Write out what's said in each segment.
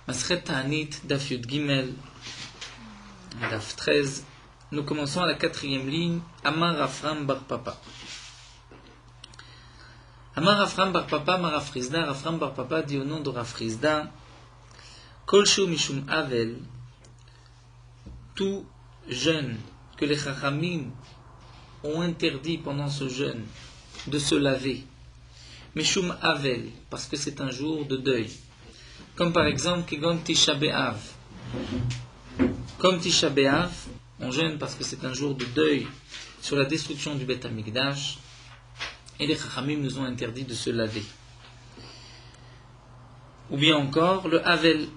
Masret Ta'anit, Daf Yud Gimel, Daf 13. Nous commençons à la 4e ligne. Amar Rafram Bar Papa. Amar Rafram Bar Papa, Amar Rafrizda. Rafram Bar Papa dit au nom de Rafrizda, Kol Shu Mishum Avel, tout jeûne que les Chachamim ont interdit pendant ce jeûne de se laver. Mishum Avel, parce que c'est un jour de deuil. Comme par exemple, Kegon Tisha B'Av. Comme Tisha B'Av, on jeûne parce que c'est un jour de deuil sur la destruction du Beth Amikdash. Et les Chachamim nous ont interdit de se laver. Ou bien encore, le Havel,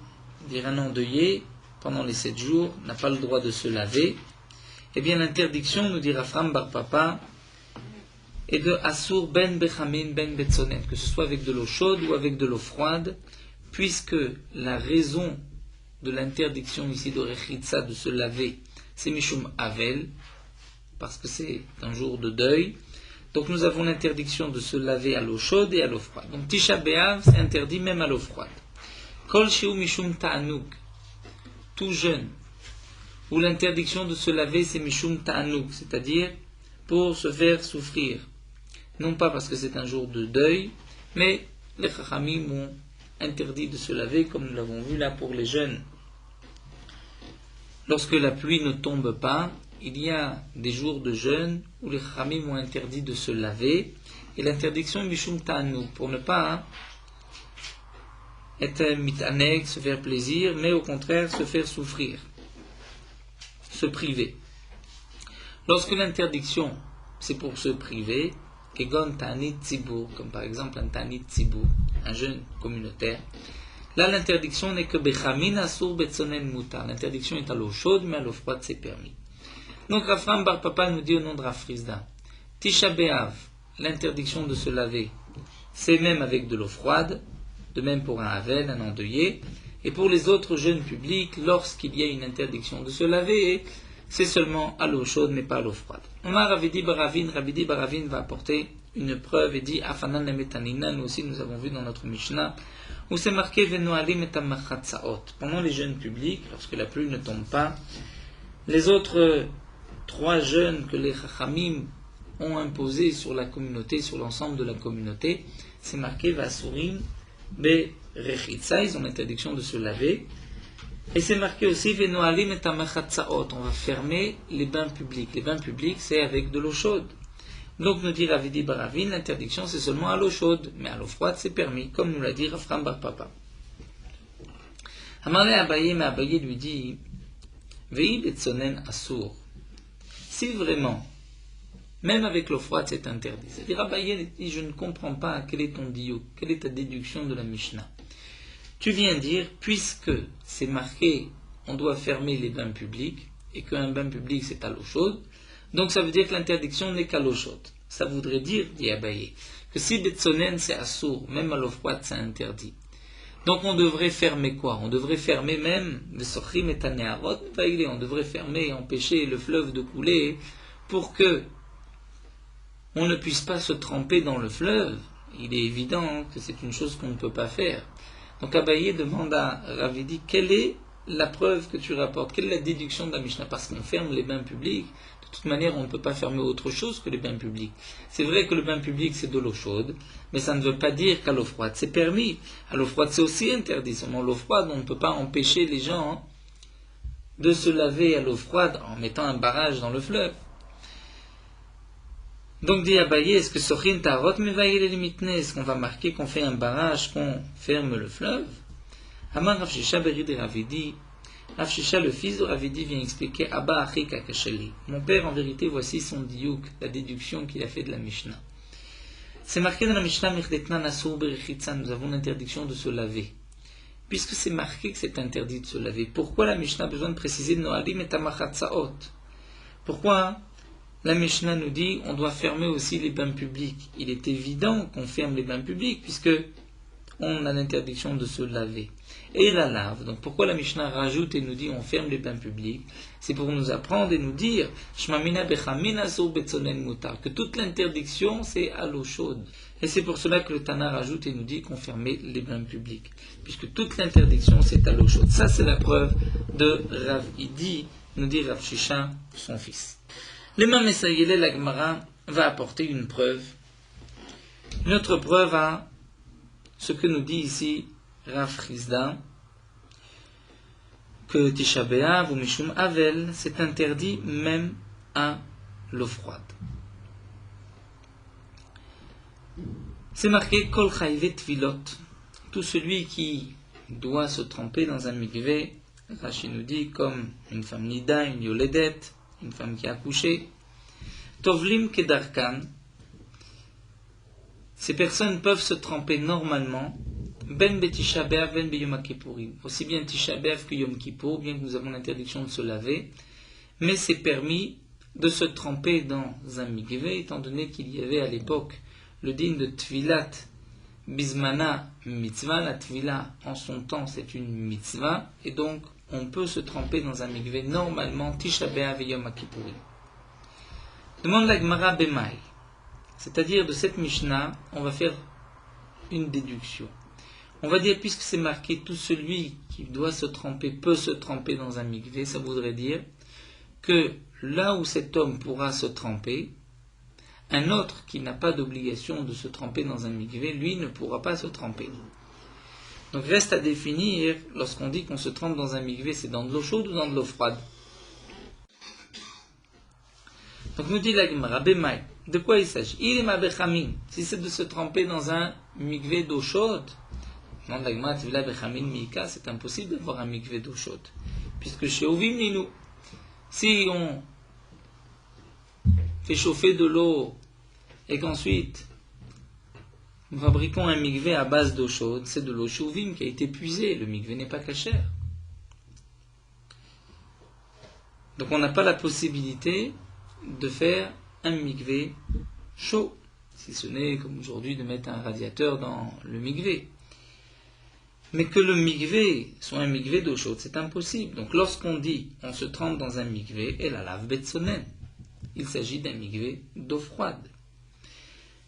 dire un endeuillé, pendant les 7 jours, n'a pas le droit de se laver. Eh bien, l'interdiction, nous dit Rafram Bar Papa, est de Asur ben Bechamin ben Betzonen, que ce soit avec de l'eau chaude ou avec de l'eau froide, puisque la raison de l'interdiction ici de Rechitza de se laver, c'est Mishum Havel, parce que c'est un jour de deuil. Donc nous avons l'interdiction de se laver à l'eau chaude et à l'eau froide. Donc Tisha B'Av, c'est interdit même à l'eau froide. Kol Sheu Mishum Ta'anug, tout jeûne, où l'interdiction de se laver c'est Mishum Ta'anug, c'est-à-dire pour se faire souffrir. Non pas parce que c'est un jour de deuil, mais les Chachamim ont interdit de se laver, comme nous l'avons vu là pour les jeunes. Lorsque la pluie ne tombe pas, il y a des jours de jeûne où les Chachamim ont interdit de se laver, et l'interdiction est Mishum Ta'anug, pour ne pas être mitanek, se faire plaisir, mais au contraire se faire souffrir, se priver. Lorsque l'interdiction c'est pour se priver, Kegon Ta'anit Tzibur, comme par exemple un Ta'anit Tzibur, un jeûne communautaire, là l'interdiction n'est que Bechamin Asur Betzonen Mutar, l'interdiction est à l'eau chaude, mais à l'eau froide c'est permis. Donc Rafram Bar Papa nous dit au nom de Rafrizda, Tisha B'Av, l'interdiction de se laver, c'est même avec de l'eau froide, de même pour un Havel, un endeuillé, et pour les autres jeûnes publics, lorsqu'il y a une interdiction de se laver, c'est seulement à l'eau chaude, mais pas à l'eau froide. Omar Ravidi Baravin va apporter une preuve et dit Afanan Lemetanina, nous aussi nous avons vu dans notre Mishnah, où c'est marqué Venoalim et Tamachatsaot. Pendant les jeûnes publics, lorsque la pluie ne tombe pas, les autres 3 jeûnes que les Chachamim ont imposés sur la communauté, sur l'ensemble de la communauté, c'est marqué Vasurim Be Rechitza, ils ont l'interdiction de se laver. Et c'est marqué aussi Venoalim et Tamachatsaot, on va fermer les bains publics. Les bains publics, c'est avec de l'eau chaude. Donc nous dit Ravidi Baravin, l'interdiction c'est seulement à l'eau chaude, mais à l'eau froide c'est permis, comme nous l'a dit Rafram Bar Papa. Amarle Abaye, mais Abaye lui dit Vei Betzonen Asur. Si vraiment, même avec l'eau froide c'est interdit, c'est-à-dire Abaye dit je ne comprends pas quel est ton diouk, quelle est ta déduction de la Mishnah. Tu viens dire, puisque c'est marqué on doit fermer les bains publics, et qu'un bain public c'est à l'eau chaude, donc ça veut dire que l'interdiction n'est qu'à l'eau chaude. Ça voudrait dire, dit Abaye, que si Betzonen c'est assour, même à l'eau froide c'est interdit. Donc on devrait fermer quoi? On devrait fermer même le Sochrim et Taneharot, on devrait fermer et empêcher le fleuve de couler pour que on ne puisse pas se tremper dans le fleuve. Il est évident que c'est une chose qu'on ne peut pas faire. Donc Abaye demande à Ravidi, quelle est la preuve que tu rapportes? Quelle est la déduction de la Mishnah? Parce qu'on ferme les bains publics. De toute manière, on ne peut pas fermer autre chose que les bains publics. C'est vrai que le bain public, c'est de l'eau chaude, mais ça ne veut pas dire qu'à l'eau froide, c'est permis. À l'eau froide, c'est aussi interdit. Seulement l'eau froide, on ne peut pas empêcher les gens de se laver à l'eau froide en mettant un barrage dans le fleuve. Donc dit Abaye, est-ce que Sochin Tarot Mevaïl et Limitne, est-ce qu'on va marquer qu'on fait un barrage, qu'on ferme le fleuve? Amar Rav Shisha Berid et Ravidi, Rav Shisha, le fils de Ravidi, vient expliquer Abba Achik Akashali. Mon père, en vérité, voici son diouk, la déduction qu'il a fait de la Mishnah. C'est marqué dans la Mishnah Mirdetna Nasur Berechitza, nous avons l'interdiction de se laver. Puisque c'est marqué que c'est interdit de se laver, pourquoi la Mishnah a besoin de préciser Noalim et Tamachatsaot? Pourquoi la Mishnah nous dit on doit fermer aussi les bains publics? Il est évident qu'on ferme les bains publics, puisque on a l'interdiction de se laver. Et la lave. Donc pourquoi la Mishnah rajoute et nous dit on ferme les bains publics? C'est pour nous apprendre et nous dire que toute l'interdiction c'est à l'eau chaude. Et c'est pour cela que le Tana rajoute et nous dit qu'on fermait les bains publics. Puisque toute l'interdiction c'est à l'eau chaude. Ça c'est la preuve de Rav Idi, nous dit Rav Shisha, son fils. L'imam Essayele, la Gemara, va apporter une preuve. Une autre preuve à ce que nous dit ici Rav Chizda, que Tisha B'Av ou Mishum Avel, c'est interdit même à l'eau froide. C'est marqué Kol Chayve Tvilot, tout celui qui doit se tremper dans un mikvé, Rashi nous dit comme une femme nida, une yoledet, une femme qui a accouché, Tovlim Kedarkan, ces personnes peuvent se tremper normalement, ben betisha b'av ben b'yom kippourim, aussi bien tisha b'av que yom kippour, bien que nous avons l'interdiction de se laver, mais c'est permis de se tremper dans un mikvé, étant donné qu'il y avait à l'époque le din de tvilat bismana mitzvah, la tvila en son temps c'est une mitzvah, et donc on peut se tremper dans un mikvé normalement tisha b'av et yom kippourim. Demande la Gemara Bemaï. C'est-à-dire de cette Mishnah, on va faire une déduction. On va dire, puisque c'est marqué, tout celui qui doit se tremper peut se tremper dans un mikvé, ça voudrait dire que là où cet homme pourra se tremper, un autre qui n'a pas d'obligation de se tremper dans un mikvé, lui ne pourra pas se tremper. Donc reste à définir, lorsqu'on dit qu'on se trempe dans un mikvé, c'est dans de l'eau chaude ou dans de l'eau froide. Donc nous dit la Gemara, Bemaï. De quoi il s'agit? Si c'est de se tremper dans un mikvé d'eau chaude, c'est impossible d'avoir un mikvé d'eau chaude. Puisque chez Ovim Ninou, si on fait chauffer de l'eau et qu'ensuite nous fabriquons un mikvé à base d'eau chaude, c'est de l'eau Shuvim qui a été puisée. Le mikvé n'est pas cachère. Donc on n'a pas la possibilité de faire un mikvé chaud, si ce n'est comme aujourd'hui de mettre un radiateur dans le mikvé. Mais que le mikvé soit un mikvé d'eau chaude, c'est impossible. Donc lorsqu'on dit on se trempe dans un mikvé, et la lave betsonen, il s'agit d'un mikvé d'eau froide.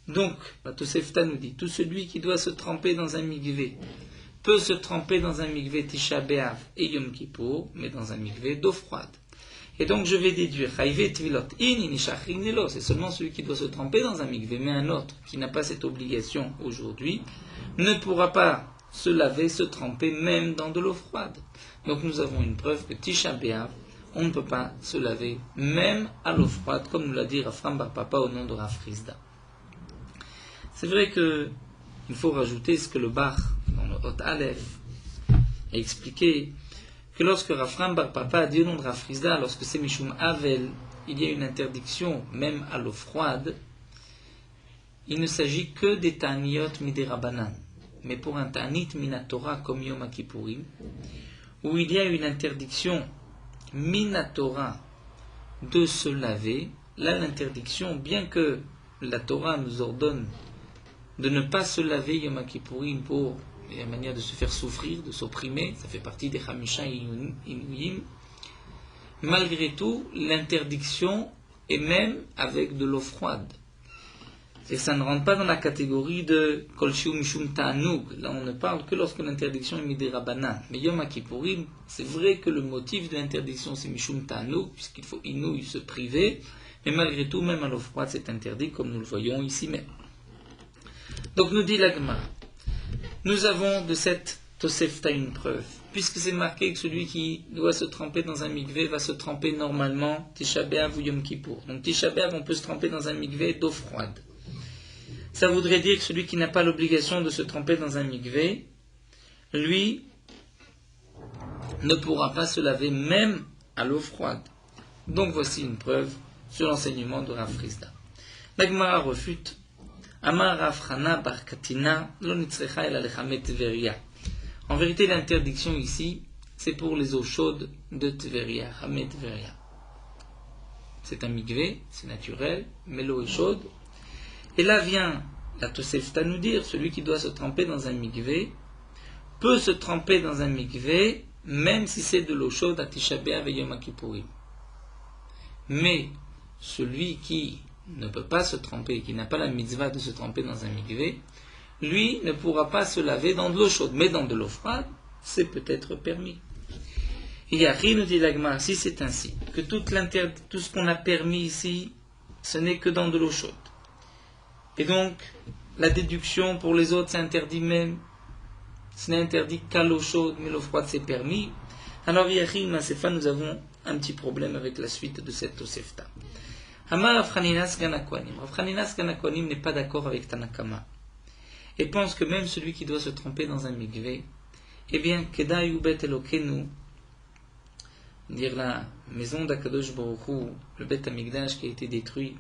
Donc, la Tosefta nous dit, tout celui qui doit se tremper dans un mikvé peut se tremper dans un mikvé Tisha B'Av et Yom Kippour, mais dans un mikvé d'eau froide. Et donc je vais déduire, c'est seulement celui qui doit se tremper dans un mikvé, mais un autre qui n'a pas cette obligation aujourd'hui ne pourra pas se laver, se tremper même dans de l'eau froide. Donc nous avons une preuve que Tisha B'Av, on ne peut pas se laver même à l'eau froide, comme nous l'a dit Rafram Bar Papa au nom de Rav Chizda. C'est vrai qu'il faut rajouter ce que le Bach, dans le Hot Aleph, a expliqué, que lorsque Rafram Bar Papa a dit au nom de Rav Chizda, lorsque c'est Mishum Avel, il y a une interdiction même à l'eau froide, il ne s'agit que des Ta'aniyot Miderabanan. Mais pour un Ta'anit Minatora comme Yom Kippourim, où il y a une interdiction Minatora de se laver, là l'interdiction, bien que la Torah nous ordonne de ne pas se laver Yom Kippourim pour la manière de se faire souffrir, de s'opprimer, ça fait partie des Chamisha Inuyim. Malgré tout, l'interdiction est même avec de l'eau froide. Et ça ne rentre pas dans la catégorie de Kol Shiu Mishum Ta'anug. Là, on ne parle que lorsque l'interdiction est Miderabanan. Mais Yom Kippourim, c'est vrai que le motif de l'interdiction c'est Mishum Ta'anug, puisqu'il faut Inouï se priver. Mais malgré tout, même à l'eau froide, c'est interdit, comme nous le voyons ici même. Donc nous dit la Gemara, nous avons de cette Tosefta une preuve, puisque c'est marqué que celui qui doit se tremper dans un mikvé va se tremper normalement Tisha B'Av ou Yom Kippour. Donc Tisha B'Av, on peut se tremper dans un mikvé d'eau froide. Ça voudrait dire que celui qui n'a pas l'obligation de se tremper dans un mikvé, lui, ne pourra pas se laver même à l'eau froide. Donc voici une preuve sur l'enseignement de Rav Chizda. La Gemara refute. Amar Rav Chana bar Katina lo nitzrecha ela lechamet Tveria. En vérité, l'interdiction ici, c'est pour les eaux chaudes de Tveria, Chamet Tveria. C'est un mikvé, c'est naturel, mais l'eau est chaude. Et là vient la Tosefta nous dire, celui qui doit se tremper dans un mikvé peut se tremper dans un mikvé même si c'est de l'eau chaude à Tisha B'Av et Yom Kippourim. Mais celui qui ne peut pas se tremper, qui n'a pas la mitzvah de se tremper dans un mikvé, lui ne pourra pas se laver dans de l'eau chaude, mais dans de l'eau froide, c'est peut-être permis. Et Yahri nous dit l'Agmar, si c'est ainsi, que tout ce qu'on a permis ici, ce n'est que dans de l'eau chaude. Et donc, la déduction pour les autres, c'est interdit même. Ce n'est interdit qu'à l'eau chaude, mais l'eau froide, c'est permis. Alors, Yahri, Masefa, nous avons un petit problème avec la suite de cette Tosefta. Amar Afraninas Ganakwanim. Afraninas Ganakwanim n'est pas d'accord avec Tanakama. Et pense que même celui qui doit se tremper dans un mikvé, eh bien, Kedai Ubet Elokenu, dire la maison d'Akadosh Baruch Hu, le Bet Hamikdash qui a été détruit,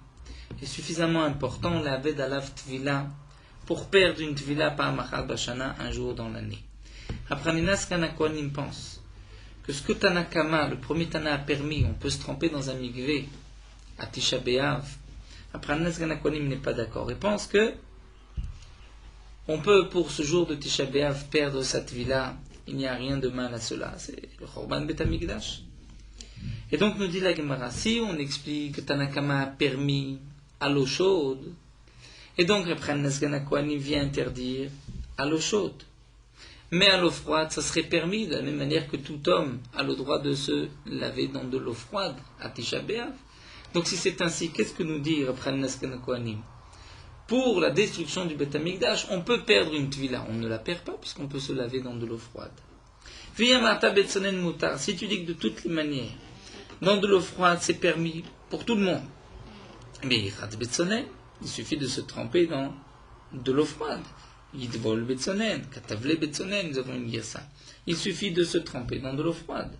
est suffisamment important, la Aved Alav Tvila, pour perdre une Tvila par Machal Bashana un jour dans l'année. Afraninas Ganakwanim pense que ce que Tanakama, le premier Tana, a permis, on peut se tremper dans un mikvé à Tisha B'Av. Afraninas Ganakwanim n'est pas d'accord et pense que on peut, pour ce jour de Tisha B'Av, perdre sa tvila. Il n'y a rien de mal à cela. C'est le Chorban Bet Hamikdash. Et donc, nous dit la Gemara, si on explique que Tanakama a permis à l'eau chaude, et donc Reb Ganakwanim vient interdire à l'eau chaude. Mais à l'eau froide, ça serait permis, de la même manière que tout homme a le droit de se laver dans de l'eau froide à Tisha B'Av. Donc, si c'est ainsi, qu'est-ce que nous dit Reb Ganakwanim? Pour la destruction du Beth Amikdash, on peut perdre une tvila. On ne la perd pas puisqu'on peut se laver dans de l'eau froide. Si tu dis que de toutes les manières, dans de l'eau froide, c'est permis pour tout le monde. Mais il suffit de se tremper dans de l'eau froide. Yidvol Betsonen, Katavle Betsonen, nous avons une ça. Il suffit de se tremper dans de l'eau froide.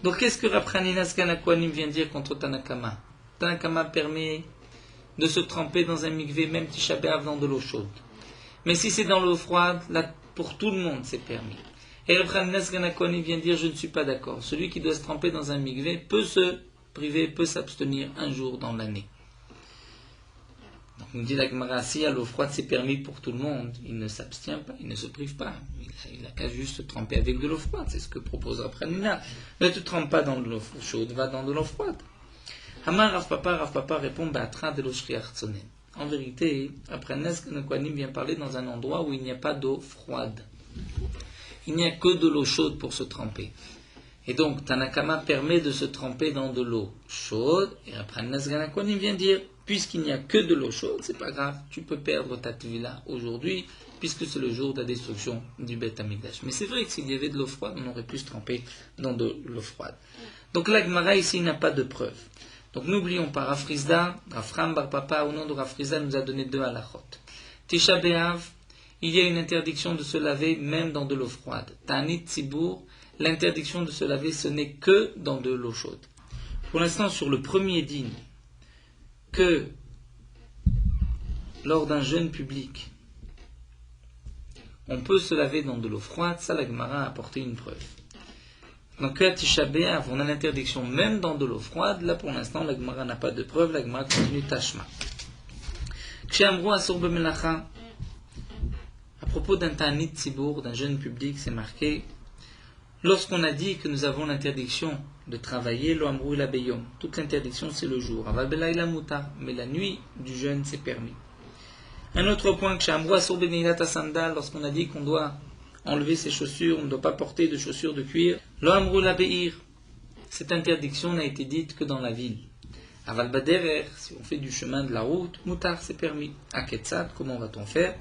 Donc qu'est-ce que Rapraninas Ganakwanim vient dire contre Tanakama? Tanakama permet de se tremper dans un mikvé, même Tisha B'Av, dans de l'eau chaude. Mais si c'est dans l'eau froide, là, pour tout le monde, c'est permis. Et Rapraninas Ganakwanim vient dire, je ne suis pas d'accord. Celui qui doit se tremper dans un mikvé peut se priver, peut s'abstenir un jour dans l'année. Donc, nous dit la Gemara, si à l'eau froide c'est permis pour tout le monde, il ne s'abstient pas, il ne se prive pas. Il n'a qu'à juste se tremper avec de l'eau froide. C'est ce que propose Rapraninas. Ne te trempe pas dans de l'eau chaude, va dans de l'eau froide. Amar Rav Papa répond Ba'atra de l'Oshriach Tzonen. En vérité, Rapraninas Ganakwanim vient parler dans un endroit où il n'y a pas d'eau froide. Il n'y a que de l'eau chaude pour se tremper. Et donc, Tanakama permet de se tremper dans de l'eau chaude. Et Rapraninas Ganakwanim vient dire, puisqu'il n'y a que de l'eau chaude, c'est pas grave, tu peux perdre ta tvila aujourd'hui, puisque c'est le jour de la destruction du Beth Amikdash. Mais c'est vrai que s'il y avait de l'eau froide, on aurait pu se tremper dans de l'eau froide. Donc la Gemara ici n'a pas de preuve. Donc n'oublions pas, Rafrizda, Rafram Bar Papa, au nom de Rafrizda, nous a donné deux halachot. Tisha B'Av, il y a une interdiction de se laver même dans de l'eau froide. Ta'anit Tzibour, l'interdiction de se laver, ce n'est que dans de l'eau chaude. Pour l'instant, sur le premier dîne, que lors d'un jeûne public, on peut se laver dans de l'eau froide, ça la Gemara a apporté une preuve. Donc à Tisha B'Av, on a l'interdiction même dans de l'eau froide. Là pour l'instant, la Gemara n'a pas de preuve, la Gemara continue Tashma. Kshe'amru asur b'melacha, à propos d'un ta'anit tzibour, d'un jeûne public, c'est marqué, lorsqu'on a dit que nous avons l'interdiction de travailler, lo amru la beyom, toute l'interdiction c'est le jour, aval belayla mutar, mais la nuit du jeûne c'est permis. Un autre point, kshe'amru asur b'neilat sandal, lorsqu'on a dit qu'on doit enlever ses chaussures, on ne doit pas porter de chaussures de cuir. Lo amru la beir, cette interdiction n'a été dite que dans la ville. Aval baderer, si on fait du chemin de la route, mutar c'est permis. Aketzat, comment va-t-on faire?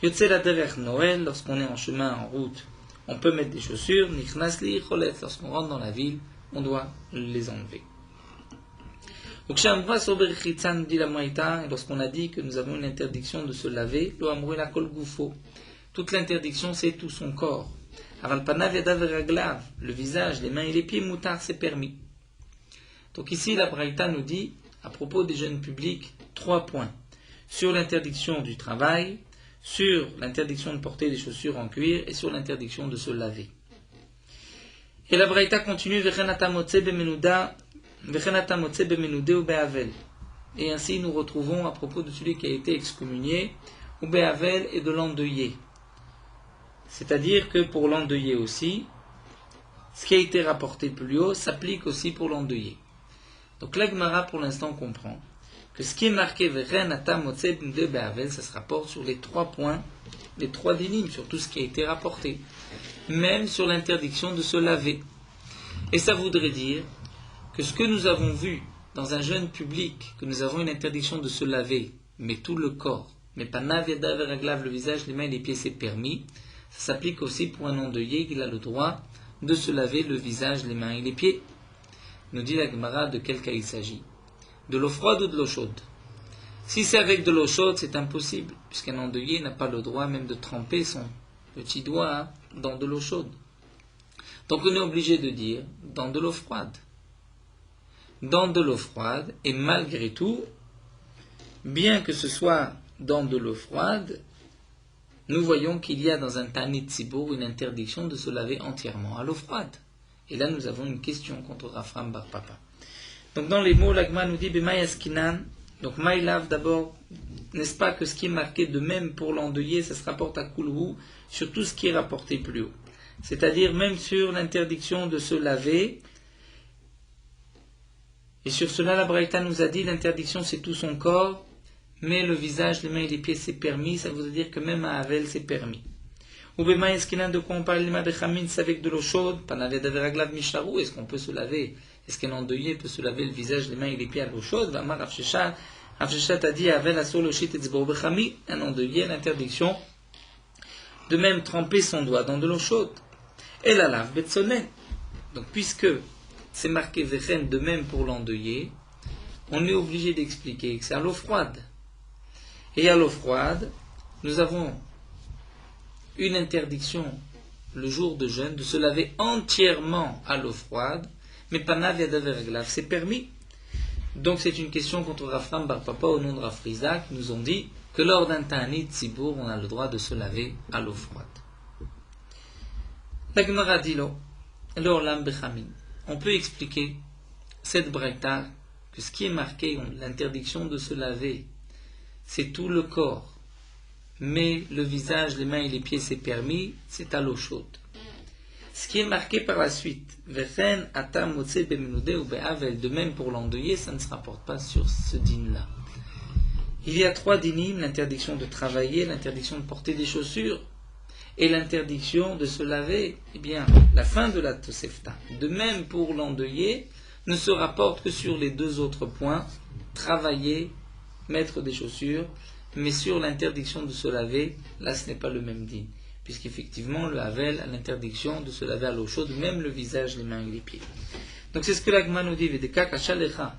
Yotze la derer Noël, lorsqu'on est en chemin, en route, on peut mettre des chaussures. Nichnas li cholet, lorsqu'on rentre dans la ville, on doit les enlever. Ukshamra sober chitzan dit la moïta, et lorsqu'on a dit que nous avons une interdiction de se laver, lo amru la kol gufo. Toute l'interdiction, c'est tout son corps. Aval panav yadav veraglav, le visage, les mains et les pieds, mutar, c'est permis. Donc ici, la Braïta nous dit, à propos des jeûnes publics, 3 points. Sur l'interdiction du travail, sur l'interdiction de porter des chaussures en cuir, et sur l'interdiction de se laver. Et la Braïta continue, et ainsi nous retrouvons à propos de celui qui a été excommunié, ou Be'avel et de l'endeuillé. C'est-à-dire que pour l'endeuillé aussi, ce qui a été rapporté plus haut s'applique aussi pour l'endeuillé. Donc la Gemara pour l'instant comprend que ce qui est marqué Veren Atam Motzei B'nudei Be'avel, ça se rapporte sur les 3 points, les 3 dynimes, sur tout ce qui a été rapporté. Même sur l'interdiction de se laver. Et ça voudrait dire que ce que nous avons vu dans un jeûne public, que nous avons une interdiction de se laver, mais tout le corps, mais pas naviada veraglav, le visage, les mains et les pieds, c'est permis, ça s'applique aussi pour un endeuillé qu'il a le droit de se laver le visage, les mains et les pieds. Nous dit la Gemara de quel cas il s'agit. De l'eau froide ou de l'eau chaude. Si c'est avec de l'eau chaude, c'est impossible, puisqu'un endeuillé n'a pas le droit même de tremper son petit doigt dans de l'eau chaude. Donc on est obligé de dire dans de l'eau froide. Dans de l'eau froide, et malgré tout, bien que ce soit dans de l'eau froide, nous voyons qu'il y a dans un Tanit Tzibour une interdiction de se laver entièrement à l'eau froide. Et là nous avons une question contre Rafram Bar Papa. Donc dans les mots, l'Agma nous dit B'mayaskinan. Donc Maïlav d'abord, n'est-ce pas que ce qui est marqué de même pour l'endeuillé, ça se rapporte à Kulhu sur tout ce qui est rapporté plus haut. C'est-à-dire même sur l'interdiction de se laver. Et sur cela, la Braïta nous a dit l'interdiction c'est tout son corps, mais le visage, les mains et les pieds c'est permis, ça veut dire que même à Havel c'est permis. Ou B'mayaskinan, de quoi on parle, l'ima bechamin, c'est avec de l'eau chaude, panaved averaglav misharou, est-ce qu'on peut se laver? Est-ce qu'un endeuillé peut se laver le visage, les mains et les pieds à l'eau chaude? Vamar Rav Sheshat a dit Havel asur loshit etzbo bechami, un endeuillé, l'interdiction de même tremper son doigt dans de l'eau chaude. Et la lave betsonen. Donc puisque c'est marqué vechen de même pour l'endeuillé, on est obligé d'expliquer que c'est à l'eau froide. Et à l'eau froide, nous avons une interdiction le jour de jeûne de se laver entièrement à l'eau froide, mais pas naviadaverglav, c'est permis. Donc c'est une question contre Rafram Bar Papa au nom de Rav Friza qui nous ont dit que lors d'un Ta'anit Tzibour, on a le droit de se laver à l'eau froide. La Gemara dit l'Olam Bechamin. On peut expliquer cette braïta que ce qui est marqué, l'interdiction de se laver, c'est tout le corps, mais le visage, les mains et les pieds c'est permis, c'est à l'eau chaude. Ce qui est marqué par la suite, Vechen atam motzei b'menudei ou be'avel, de même pour l'endeuillé, ça ne se rapporte pas sur ce din-là. Il y a 3 dinim, l'interdiction de travailler, l'interdiction de porter des chaussures et l'interdiction de se laver. Eh bien, la fin de la Tosefta, de même pour l'endeuillé, ne se rapporte que sur les 2 autres points, travailler, mettre des chaussures, mais sur l'interdiction de se laver, là ce n'est pas le même din, puisqu'effectivement le Havel a l'interdiction de se laver à l'eau chaude, même le visage, les mains et les pieds. Donc c'est ce que l'Agma nous dit, Vedeka kachalecha.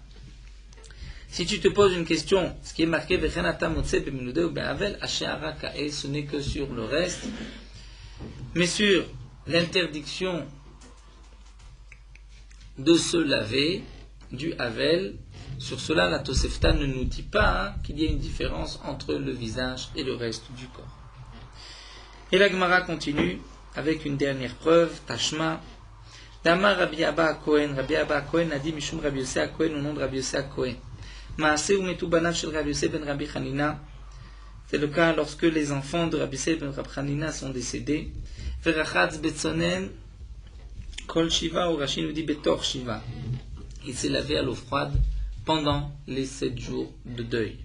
Si tu te poses une question, ce qui est marqué, ce n'est que sur le reste, mais sur l'interdiction de se laver du Havel, sur cela la Tosefta ne nous dit pas qu'il y a une différence entre le visage et le reste du corps. Et la Gemara continue avec une dernière preuve, Tashma. Damar Rabbi Abba Cohen a dit Mishum Rabbi Yosef Cohen au nom de Rabbi Yosef Cohen. Maaseh umetu banav shel Rabbi Yosef ben Rabbi Hanina. C'est le cas lorsque les enfants de Rabbi Yosef ben Rabbi Hanina sont décédés. Verachatz betzonen kol shiva, ou Rashi nous dit betor shiva. Il s'est lavé à l'eau froide pendant les 7 jours de deuil.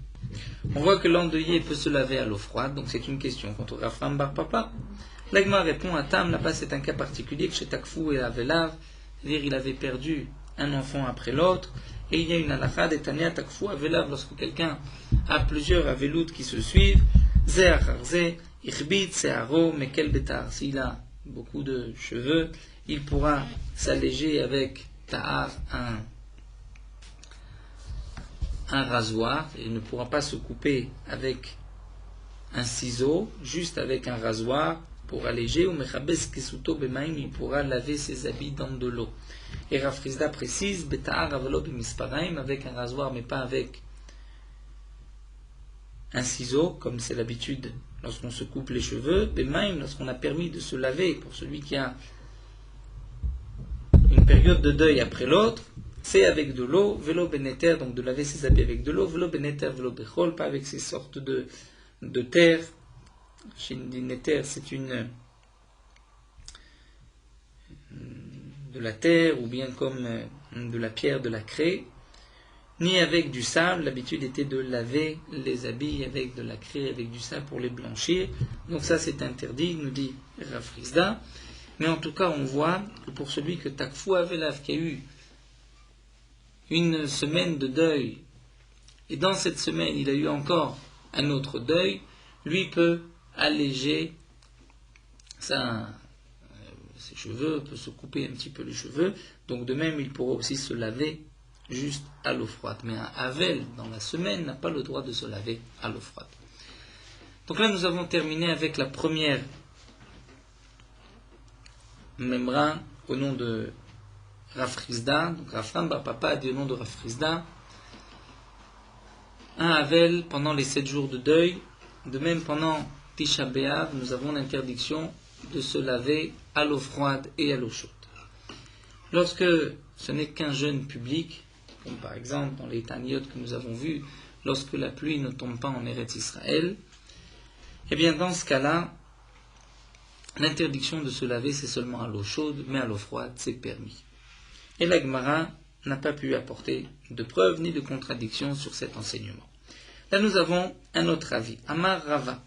On voit que l'endeuillé peut se laver à l'eau froide, donc c'est une question contre Rafram Bar Papa. L'Agma répond à Tam, là-bas c'est un cas particulier que chez Takfou et Avelav, c'est-à-dire il avait perdu un enfant après l'autre, et il y a une halakha d'Etania Takfou Avelav, lorsque quelqu'un a plusieurs aveloutes qui se suivent, Ze achar ze, ichbit se'aro mekel betar. S'il a beaucoup de cheveux, il pourra s'alléger avec ta'ar, un rasoir, il ne pourra pas se couper avec un ciseau, juste avec un rasoir pour alléger, ou mechabes kesuto bemaim, il pourra laver ses habits dans de l'eau. Et Rav Frizda précise, beta'ar avelo b'misparaim, avec un rasoir, mais pas avec un ciseau, comme c'est l'habitude lorsqu'on se coupe les cheveux, bemaim, lorsqu'on a permis de se laver, pour celui qui a une période de deuil après l'autre, c'est avec de l'eau, vélo beneter, donc de laver ses habits avec de l'eau, vélo beneter, vélo bechol, pas avec ces sortes de de terre. Chez Neter, c'est de la terre ou bien comme de la pierre, de la craie, ni avec du sable. L'habitude était de laver les habits avec de la craie, avec du sable pour les blanchir. Donc ça c'est interdit, nous dit Rav Frisda. Mais en tout cas on voit que pour celui que Takfou Avelav, qui a eu une semaine de deuil, et dans cette semaine il a eu encore un autre deuil, lui peut alléger ses cheveux, peut se couper un petit peu les cheveux. Donc de même il pourra aussi se laver juste à l'eau froide. Mais un Havel dans la semaine n'a pas le droit de se laver à l'eau froide. Donc là nous avons terminé avec la première Memra au nom de Rav Frisda. Donc Rafram Bar Papa a dit au nom de Rav Frisda un Havel pendant les 7 jours de deuil. De même pendant Tisha B'Av nous avons l'interdiction de se laver à l'eau froide et à l'eau chaude. Lorsque ce n'est qu'un jeûne public, comme par exemple dans les Taniot que nous avons vus, lorsque la pluie ne tombe pas en Eretz Israël, eh bien dans ce cas-là, l'interdiction de se laver c'est seulement à l'eau chaude, mais à l'eau froide c'est permis. Et la Gemara n'a pas pu apporter de preuves ni de contradiction sur cet enseignement. Là nous avons un autre avis. Amar Rava.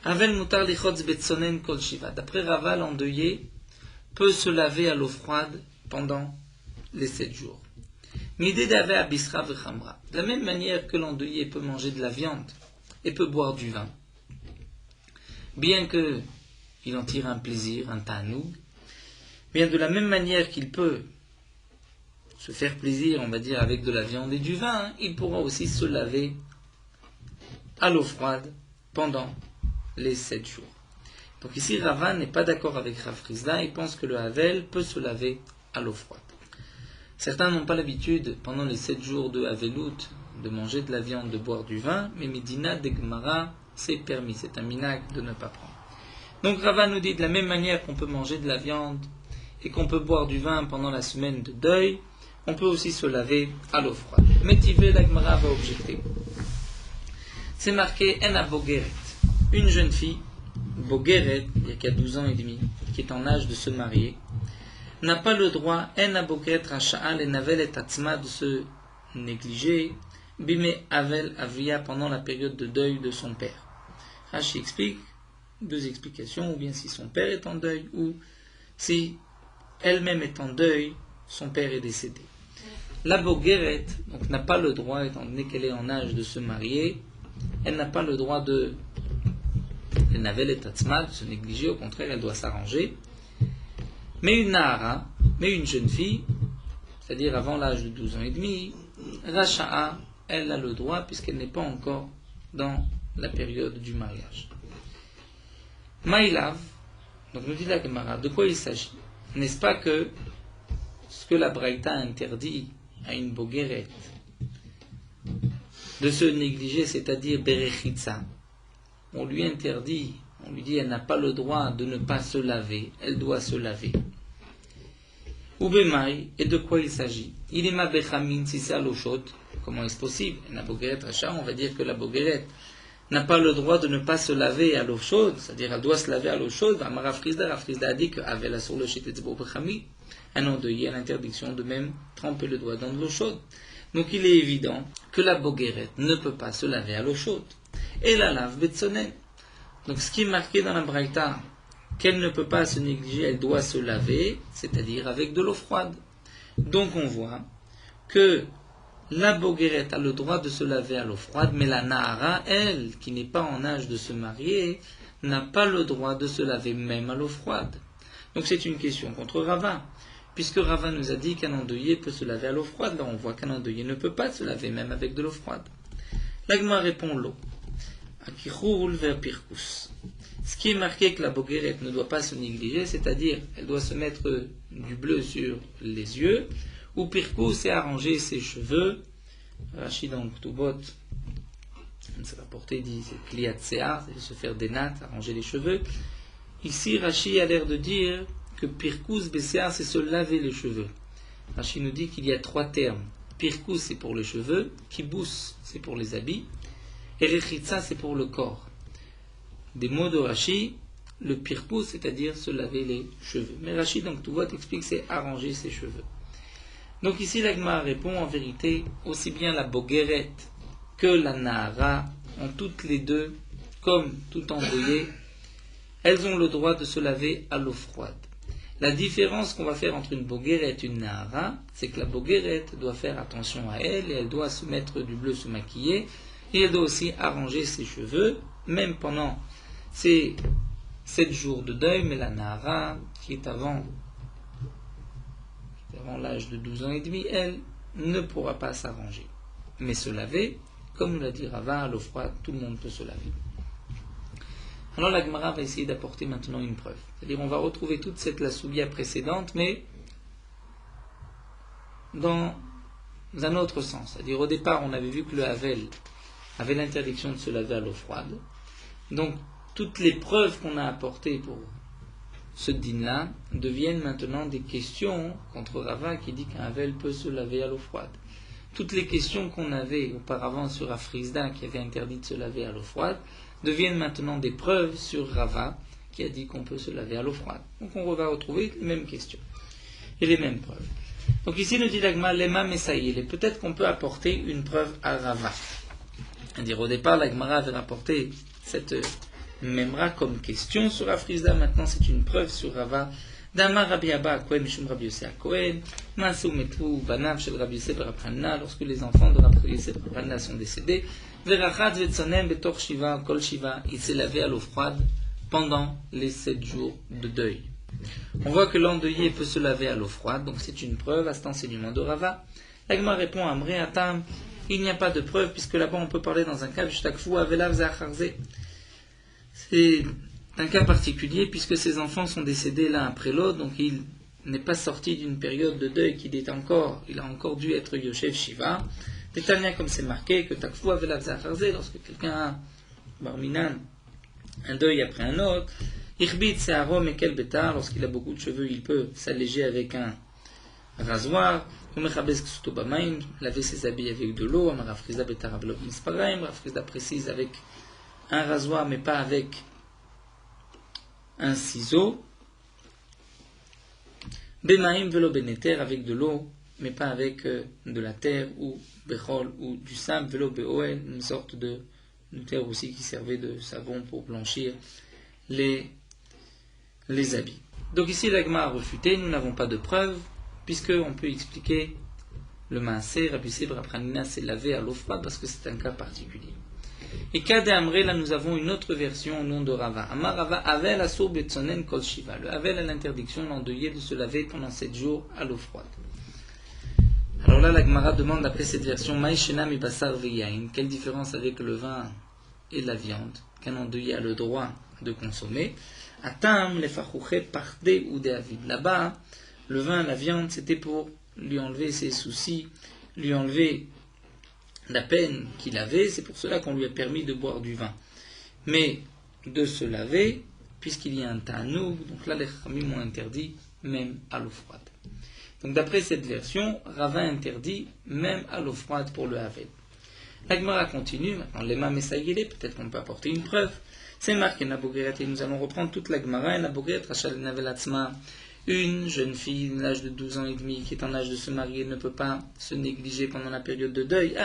Avel mutar lichotz betsonen kol shiva. D'après Rava, l'endeuillé peut se laver à l'eau froide pendant les 7 jours. Midé d'ave abisra vechamra. De la même manière que l'endeuillé peut manger de la viande et peut boire du vin, bien qu'il en tire un plaisir, un ta'anoug, bien de la même manière qu'il peut se faire plaisir, on va dire, avec de la viande et du vin, il pourra aussi se laver à l'eau froide pendant les 7 jours. Donc ici, Rava n'est pas d'accord avec Rav Frisda, il pense que le Havel peut se laver à l'eau froide. Certains n'ont pas l'habitude, pendant les 7 jours de Havelut, de manger de la viande, de boire du vin, mais Medina de Gemara, c'est permis, c'est un minhag de ne pas prendre. Donc Rava nous dit de la même manière qu'on peut manger de la viande et qu'on peut boire du vin pendant la semaine de deuil, on peut aussi se laver à l'eau froide. Métivé, la Gemara va objecter. C'est marqué Ena Bogeret, une jeune fille, Bogeret, qui a 12 ans et demi, qui est en âge de se marier, n'a pas le droit, Ena Bogeret Racha'al et Navel et Tatzma, de se négliger, Bime Avel Avia, pendant la période de deuil de son père. Rashi explique, 2 explications, ou bien si son père est en deuil, ou si elle-même est en deuil, son père est décédé. La Bogeret donc n'a pas le droit, étant donné qu'elle est en âge de se marier, elle n'a pas le droit de Navel et Tatzma, de se négliger, au contraire, elle doit s'arranger. Mais une Nahara, mais une jeune fille, c'est-à-dire avant l'âge de 12 ans et demi, Racha'a, elle a le droit, puisqu'elle n'est pas encore dans la période du mariage. Maïlav, donc nous dit la Gemara, de quoi il s'agit? N'est-ce pas que ce que la Braïta interdit à une Bogeret de se négliger, c'est-à-dire Berechitza, on lui interdit, on lui dit elle n'a pas le droit de ne pas se laver, elle doit se laver. Ubemaï, et de quoi il s'agit? Il est ma bechamin, si c'est à l'eau chaude, comment est-ce possible? La Bogeret Racha, on va dire que la Bogeret n'a pas le droit de ne pas se laver à l'eau chaude, c'est-à-dire elle doit se laver à l'eau chaude. Rav Frisda a dit qu'avec la sur le shetetzbo bechami, un endeuillé a l'interdiction de même tremper le doigt dans de l'eau chaude. Donc il est évident que la Bogeret ne peut pas se laver à l'eau chaude. Et la lave betsonen. Donc ce qui est marqué dans la Braïta, qu'elle ne peut pas se négliger, elle doit se laver, c'est-à-dire avec de l'eau froide. Donc on voit que la Bogeret a le droit de se laver à l'eau froide, mais la Nahara, elle, qui n'est pas en âge de se marier, n'a pas le droit de se laver même à l'eau froide. Donc c'est une question contre Rava, puisque Rava nous a dit qu'un endeuillé peut se laver à l'eau froide. Là on voit qu'un endeuillé ne peut pas se laver même avec de l'eau froide. L'Agma répond l'eau. Akichurul ver pirkus. Ce qui est marqué que la Bogeret ne doit pas se négliger, c'est-à-dire elle doit se mettre du bleu sur les yeux, ou pirkus, c'est arranger ses cheveux. Rashi dans Ktubot, ça va porter, dit c'est kliat se'ar, c'est se faire des nattes, arranger les cheveux. Ici Rashi a l'air de dire que pirkus bese'ar, c'est se laver les cheveux. Rashi nous dit qu'il y a 3 termes. Pirkus c'est pour les cheveux, kibous c'est pour les habits, et rechitza c'est pour le corps. des mots de Rashi, le pirkous, c'est-à-dire se laver les cheveux. Mais Rashi, donc tout vote explique, c'est arranger ses cheveux. Donc ici, l'Agma répond en vérité, aussi bien la Bogeret que la Nahara ont toutes les deux, comme tout envoyé, elles ont le droit de se laver à l'eau froide. La différence qu'on va faire entre une Bogeret et une Nahara, c'est que la Bogeret doit faire attention à elle, et elle doit se mettre du bleu, se maquiller, et elle doit aussi arranger ses cheveux, même pendant ces 7 jours de deuil, mais la Nahara, qui est avant l'âge de 12 ans et demi, elle ne pourra pas s'arranger. Mais se laver, comme nous l'a dit Rava, à l'eau froide, tout le monde peut se laver. Alors la Gemara va essayer d'apporter maintenant une preuve. C'est-à-dire on va retrouver toute cette la soubia précédente, mais dans un autre sens. C'est-à-dire au départ, on avait vu que le Havel avait l'interdiction de se laver à l'eau froide. Donc toutes les preuves qu'on a apportées pour ce din-là deviennent maintenant des questions contre Rava qui dit qu'un Havel peut se laver à l'eau froide. Toutes les questions qu'on avait auparavant sur Afrizda qui avait interdit de se laver à l'eau froide deviennent maintenant des preuves sur Rava qui a dit qu'on peut se laver à l'eau froide. Donc on va retrouver les mêmes questions et les mêmes preuves. Donc ici nous dit l'Agma Lema Messaïl, et peut-être qu'on peut apporter une preuve à Rava. C'est-à-dire au départ l'Agmara avait rapporté cette Memra comme question sur Afrizda, maintenant c'est une preuve sur Rava. Damar Rabbi Abba Kohen Mishum Rabbi Yosef Kohen, Mansou Metrou Banav Shel Rabbi Yosef Barabhanna, lorsque les enfants de Rabbi Yosef Barabhanna sont décédés, Verachat Vetsonem Betor Shiva Kol Shiva, il s'est lavé à l'eau froide pendant les 7 jours de deuil. On voit que l'endeuillé peut se laver à l'eau froide, donc c'est une preuve à cet enseignement de Rava. L'Agma répond à Amré Atam, il n'y a pas de preuve, puisque là-bas on peut parler dans un cas, Shtakfu Avelav Zacharze. C'est un cas particulier, puisque ces enfants sont décédés l'un après l'autre, donc il n'est pas sorti d'une période de deuil il a encore dû être Yoshev Shiva. Détaillant comme c'est marqué, que Takfu Avelav Zacharze, lorsque quelqu'un a Barminan, un deuil après un autre, Irbit Se'aro Mekel Betar, lorsqu'il a beaucoup de cheveux, il peut s'alléger avec un rasoir, laver ses habits avec de l'eau, Rafrizda Betar Avlov Misparaim, Rafrizda précise avec un rasoir mais pas avec un ciseau, Bemaim Velo Beneter, avec de l'eau mais pas avec de la terre ou Bechol ou du sable, Velo Beoel, une sorte de terre aussi qui servait de savon pour blanchir les habits. Donc ici l'Agma a refuté, nous n'avons pas de preuve, puisqu'on peut expliquer le Maaseh, Rabbi Yosef Barabhanina s'est lavé à l'eau froide parce que c'est un cas particulier. Et Kade Amré, là nous avons une autre version au nom de Rava. Amar Rava Avel Asur Betsonen Kol Shiva. Le Avel a l'interdiction l'endeuillé de se laver pendant 7 jours à l'eau froide. Alors là la Gemara demande après cette version Maïshena mi basar veyain, quelle différence avec le vin et la viande qu'un endeuillé a le droit de consommer. Atam les fachouché pardé ou David. Là-bas, le vin, la viande, c'était pour lui enlever ses soucis, lui enlever la peine qu'il avait. C'est pour cela qu'on lui a permis de boire du vin. Mais de se laver, puisqu'il y a un tanoug, donc là les Khamim ont interdit même à l'eau froide. Donc d'après cette version, Rava interdit même à l'eau froide pour le Havel. La Gemara continue, maintenant les Messaïlé, peut-être qu'on peut apporter une preuve. C'est marqué la Bogeret, et nous allons reprendre toute la Gemara. La Bogeret, Rachel Navelatzma, une jeune fille d'âge de 12 ans et demi qui est en âge de se marier ne peut pas se négliger pendant la période de deuil.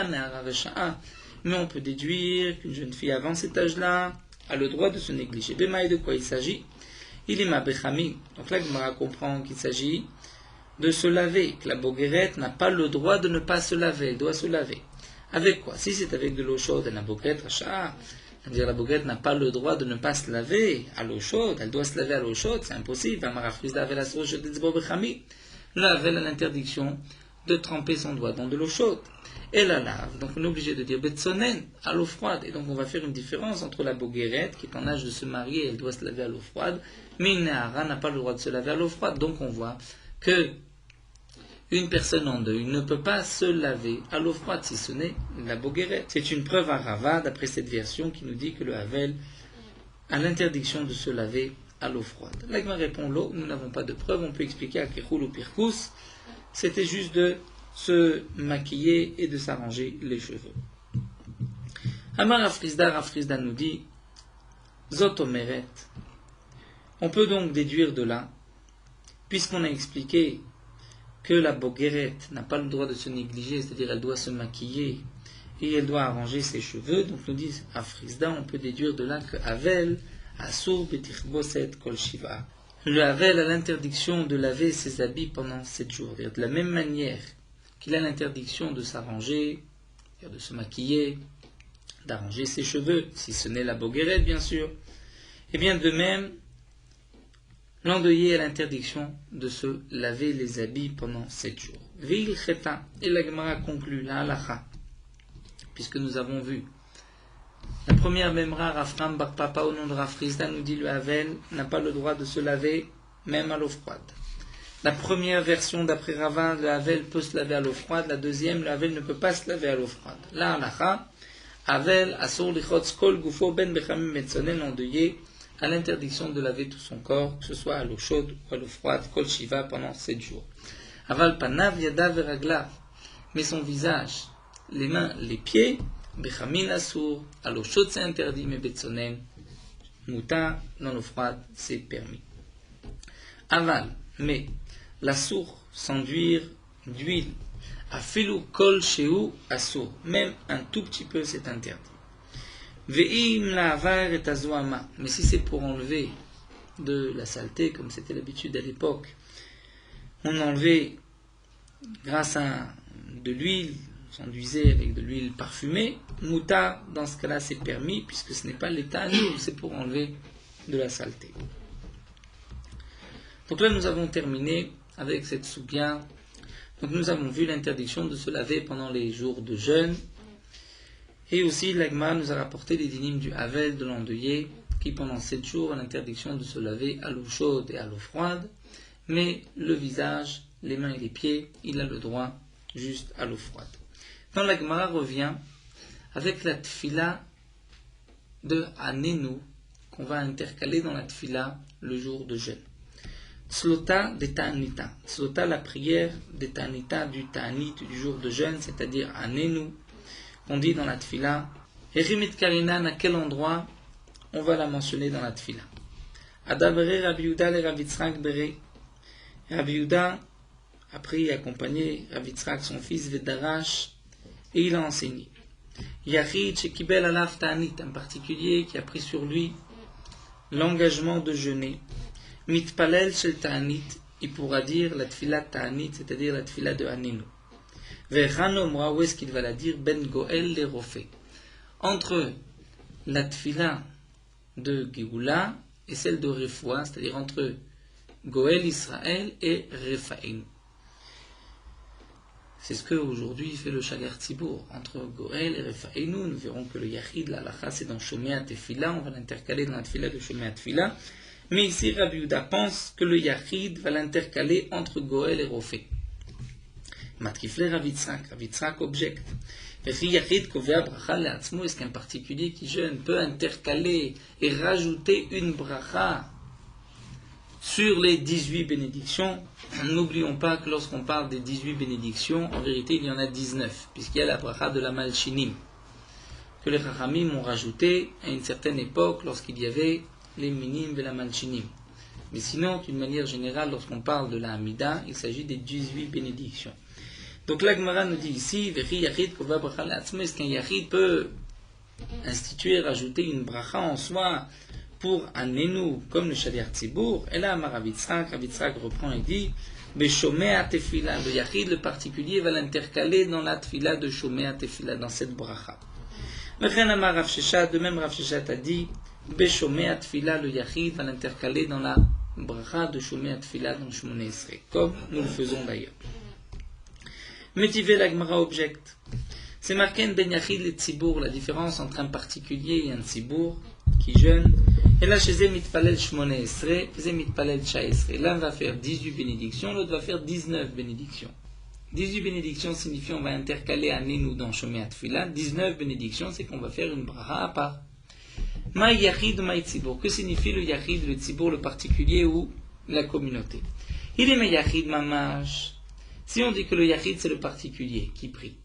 Mais on peut déduire qu'une jeune fille avant cet âge-là a le droit de se négliger. Bemaï, de quoi il s'agit? Il est ma Bechami. Donc là, Gemara comprend qu'il s'agit de se laver, que la Bogeret n'a pas le droit de ne pas se laver, elle doit se laver. Avec quoi? Si c'est avec de l'eau chaude, la Bogeret, c'est-à-dire la Bogret n'a pas le droit de ne pas se laver à l'eau chaude, elle doit se laver à l'eau chaude, c'est impossible. Le Havel a l'interdiction de tremper son doigt dans de l'eau chaude. Et la lave, donc on est obligé de dire Betsonen à l'eau froide. Et donc on va faire une différence entre la Bogeret, qui est en âge de se marier, elle doit se laver à l'eau froide, mais une Nehara n'a pas le droit de se laver à l'eau froide. Donc on voit que une personne en deuil ne peut pas se laver à l'eau froide si ce n'est la Bogeret. C'est une preuve à Rava, d'après cette version, qui nous dit que le Havel a l'interdiction de se laver à l'eau froide. L'Agma répond l'eau, nous n'avons pas de preuve, on peut expliquer à Kechul ou Pirkous, c'était juste de se maquiller et de s'arranger les cheveux. Amar Afrizda nous dit Zot omeret. On peut donc déduire de là, puisqu'on a expliqué que la bogeret n'a pas le droit de se négliger, c'est-à-dire elle doit se maquiller et elle doit arranger ses cheveux, donc nous dit à Frisda, on peut déduire de là que Havel, Asur betichboset kol shiva. Le Havel a l'interdiction de laver ses habits pendant 7 jours. De la même manière qu'il a l'interdiction de s'arranger, de se maquiller, d'arranger ses cheveux, si ce n'est la bogeret bien sûr, et bien de même, l'endeuillé a l'interdiction de se laver les habits pendant 7 jours. Veil cheta, et la Gemara conclut, la halacha, puisque nous avons vu la première Memra, Rafram Bar Papa au nom de Rafrizda nous dit le Havel n'a pas le droit de se laver même à l'eau froide. La première version d'après Rava, le Havel peut se laver à l'eau froide, la deuxième, le Havel ne peut pas se laver à l'eau froide. La halacha, Havel asur lichotz kol gufo ben bechamim metzonel endeuillé à l'interdiction de laver tout son corps, que ce soit à l'eau chaude ou à l'eau froide, kol shiva pendant 7 jours. Aval panav yadav veraglav, mais son visage, les mains, les pieds, bechamin asur, à l'eau chaude c'est interdit, mais betzonen, muta, dans l'eau froide c'est permis. Aval, mais l'asur, s'enduire d'huile, afilu kol sheu asur, même un tout petit peu c'est interdit. Ve'im la'avar et azoama, mais si c'est pour enlever de la saleté, comme c'était l'habitude à l'époque, on enlevait grâce à de l'huile, on s'enduisait avec de l'huile parfumée, muta, dans ce cas-là c'est permis, puisque ce n'est pas l'état, c'est pour enlever de la saleté. Donc là nous avons terminé avec cette soubia. Donc nous avons vu l'interdiction de se laver pendant les jours de jeûne. Et aussi l'Agma nous a rapporté les dynimes du Havel de l'endeuillé, qui pendant 7 jours a l'interdiction de se laver à l'eau chaude et à l'eau froide, mais le visage, les mains et les pieds, il a le droit juste à l'eau froide. Quand l'Agma revient avec la tfila de Hanenu, qu'on va intercaler dans la tfila le jour de jeûne. Tzlota de Ta'anita. Tzlota, la prière de Ta'anita, du Ta'anit, du jour de jeûne, c'est-à-dire Hanenu, on dit dans la tfila. Erimit Karinan, à quel endroit on va la mentionner dans la tfila. Adavere Rabbi Yehuda le Rabbi Yitzhak Bere. Rabbi Yehuda a pris et accompagné Rabbi Yitzhak, son fils, Vedarash, et il a enseigné. Yachid Shekibel Alaf Ta'anit, un particulier qui a pris sur lui l'engagement de jeûner. Mitpalel Shel Ta'anit, il pourra dire la tfila Ta'anit, c'est-à-dire la tfila de Hanenu. Ve'chanomra, où est-ce qu'il va la dire? Ben Goel le Rofé. Entre la tfila de Géoula et celle de Refoua, c'est-à-dire entre Goel Israël et Refaïn. C'est ce qu'aujourd'hui fait le Shagar Tzibour. Entre Goel et Refaïn, nous verrons que le Yachid, la Lacha, c'est dans Shomea Tefila, on va l'intercaler dans la tfila de Shomea Tefila. Mais ici, Rabbi Yehuda pense que le Yachid va l'intercaler entre Goel et Rofé. Matkifle Rabbi Yitzhak objecte. Est-ce qu'un particulier qui jeûne peut intercaler et rajouter une bracha sur les 18 bénédictions? N'oublions pas que lorsqu'on parle des 18 bénédictions, en vérité il y en a 19, puisqu'il y a la bracha de la Malchinim, que les Chachamim ont rajouté à une certaine époque lorsqu'il y avait les Minim et la Malchinim. Mais sinon, d'une manière générale, lorsqu'on parle de la Hamida, il s'agit des 18 bénédictions. Donc la Gemara nous dit ici, est-ce qu'un Yachid peut instituer, rajouter une bracha en soi pour un Hanenu, comme le Shagar Tzibour? Et là, Rabbi Yitzhak reprend et dit, Beshomea Tefila, le Yachid, le particulier, va l'intercaler dans la Tefila de Shomea Tefila, dans cette bracha. De même Rav Sheshat a dit, Beshomea Tefila, le Yachid va l'intercaler dans la bracha de Shomea Tefila dans Shmoneh Esrei, comme nous le faisons d'ailleurs. Métivé la Gemara objecte. C'est marqué en Ben Yachid et Tzibour, la différence entre un particulier et un Tzibour qui jeûne. Et là, chez Zé Mitpalel Shmoneh Esrei, Zé Mitpalel Sha Esrei. L'un va faire 18 bénédictions, l'autre va faire 19 bénédictions. 18 bénédictions signifie on va intercaler un Hanenu dans Shomea Tefila. 19 bénédictions, c'est qu'on va faire une bracha à part. Ma Yachid, Ma Tzibour. Que signifie le Yachid, le Tzibour, le particulier ou la communauté? Il est Ma Yachid Mamash. Si on dit que le Yachid c'est le particulier qui prie,